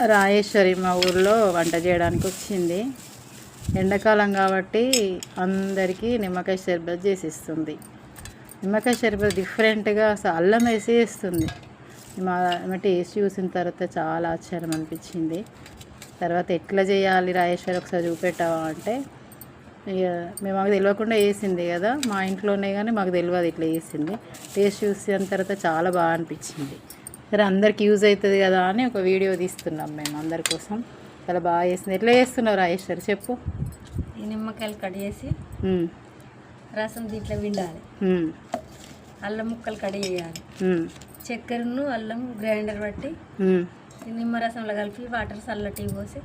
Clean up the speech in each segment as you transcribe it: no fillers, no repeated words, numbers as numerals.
రాజేశ్వరి మా ఊర్లో వంట చేయడానికి వచ్చింది. ఎండాకాలం కాబట్టి అందరికీ నిమ్మకాయ షర్బత్ చేసిస్తుంది. నిమ్మకాయ షర్బత్ డిఫరెంట్గా అసలు అల్లం వేసి చేస్తుంది. మా టేస్ట్ చూసిన తర్వాత చాలా ఆశ్చర్యం అనిపించింది. తర్వాత ఎట్లా చేయాలి రాజేశ్వరి ఒకసారి చూపెట్టావా అంటే, ఇక మాకు తెలియకుండా వేసింది కదా, మా ఇంట్లోనే, కానీ మాకు తెలియదు ఇట్లా వేసింది. టేస్ట్ చూసిన తర్వాత చాలా బాగా అనిపించింది. సరే అందరికి యూజ్ అవుతుంది కదా అని ఒక వీడియో తీస్తున్నాం మేము అందరి కోసం. చాలా బాగా చేసింది. ఎట్లా చేస్తున్నావు రాజేశ్వరి చెప్పు. ఈ నిమ్మకాయలు కట్ చేసి రసం దీంట్లో విండాలి, అల్లం ముక్కలు కట్ చేయాలి, చక్కెరను అల్లం గ్రైండర్ పట్టి నిమ్మరసంలో కలిపి వాటర్ చల్లటి పోసి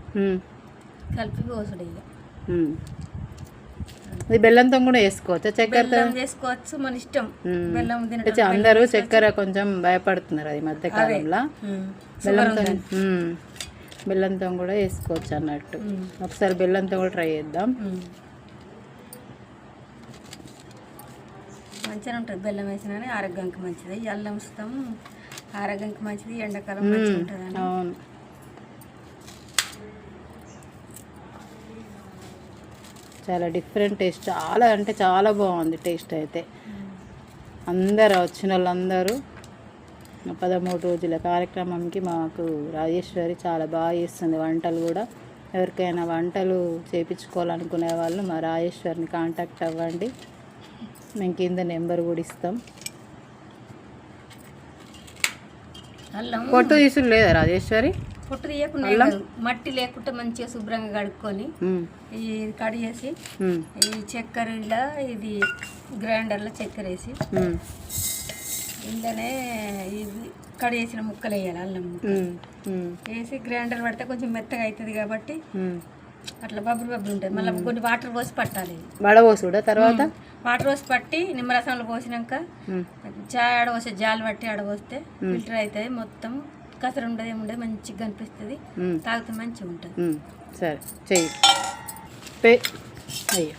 కలిపి పోసుడు. ఇది బెల్లంతో కూడా వేసుకోవచ్చు, చక్కెరతో చేసుకోవచ్చు, మన ఇష్టం. బెల్లం అందరూ చక్కెర కొంచెం భయపడుతున్నారు అది మధ్యకాలంలో. బెల్లంతో కూడా వేసుకోవచ్చు అన్నట్టు. ఒకసారి బెల్లంతో కూడా ట్రై చేద్దాం. మంచిగా ఉంటుంది బెల్లం వేసినా, ఆరోగ్యానికి మంచిది. అల్లం ఇస్తాం, ఆరోగ్యానికి మంచిది, ఎండాకాలం మంచిగా ఉంటుంది. అవును, చాలా డిఫరెంట్ టేస్ట్, చాలా అంటే చాలా బాగుంది టేస్ట్ అయితే. అందరు వచ్చిన వాళ్ళందరూ 13 రోజుల కార్యక్రమంకి మాకు రాజేశ్వరి చాలా బాగా చేస్తుంది వంటలు కూడా. ఎవరికైనా వంటలు చేయించుకోవాలనుకునే వాళ్ళు మా రాజేశ్వరిని కాంటాక్ట్ అవ్వండి, మేము కింద నెంబర్ కూడా ఇస్తాం. పొట్టు తీసుడు లేదా రాజేశ్వరి? పొట్టు తీయకుండా మట్టి లేకుండా మంచిగా శుభ్రంగా కడుక్కొని ఇది కడిగేసి ఈ చక్కెరలో ఇది గ్రైండర్లో చక్కెర వేసి ఇంట్లోనే ఇది కడిగేసిన ముక్కలు వేయాలి, అల్లం ముక్కలు వేసి గ్రైండర్ పడితే కొంచెం మెత్తగా అవుతుంది కాబట్టి అట్లా బబ్బులు ఉంటుంది. మళ్ళీ కొన్ని వాటర్ పోసి పట్టాలి, వడపోసుడా తర్వాత వాటర్ పోసి పట్టి నిమ్మరసంలో పోసినాక చాయ్ ఆడపోస్తే జాలు పట్టి ఆడపోస్తే ఫిల్టర్ అవుతుంది, మొత్తం కసరు ఉండదు, ఏముండదు, మంచిగా కనిపిస్తుంది, తాగితే మంచిగా ఉంటుంది. సరే చెయ్యి. అయ్యో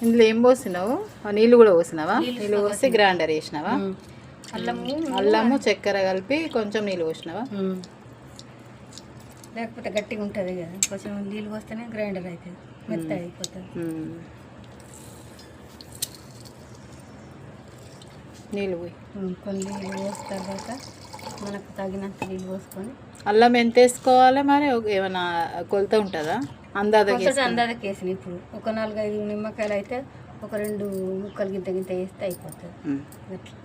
ఇందులో ఏం పోసినావు? నీళ్ళు కూడా పోసినావా? నీళ్ళు పోసి గ్రైండర్ వేసినావా? అల్లము చక్కెర కలిపి కొంచెం నీళ్ళు పోసినావా? లేకపోతే గట్టిగా ఉంటుంది కదా, కొంచెం నీళ్ళు పోస్తేనే గ్రైండర్ అవుతుంది, మెత్తగా అయిపోతుంది. నీళ్ళు పోయి కొన్ని నీళ్ళు పోసిన తర్వాత మనకు తగినంత నీళ్ళు పోసుకొని. అల్లం ఎంత వేసుకోవాలి మరి? ఏమైనా కొలత ఉంటుందా? అందాజకి వేసిన ఇప్పుడు ఒక 4-5 నిమ్మకాయలు అయితే ఒక 2 ముక్కలు గింత వేస్తే అయిపోతుంది. అట్లా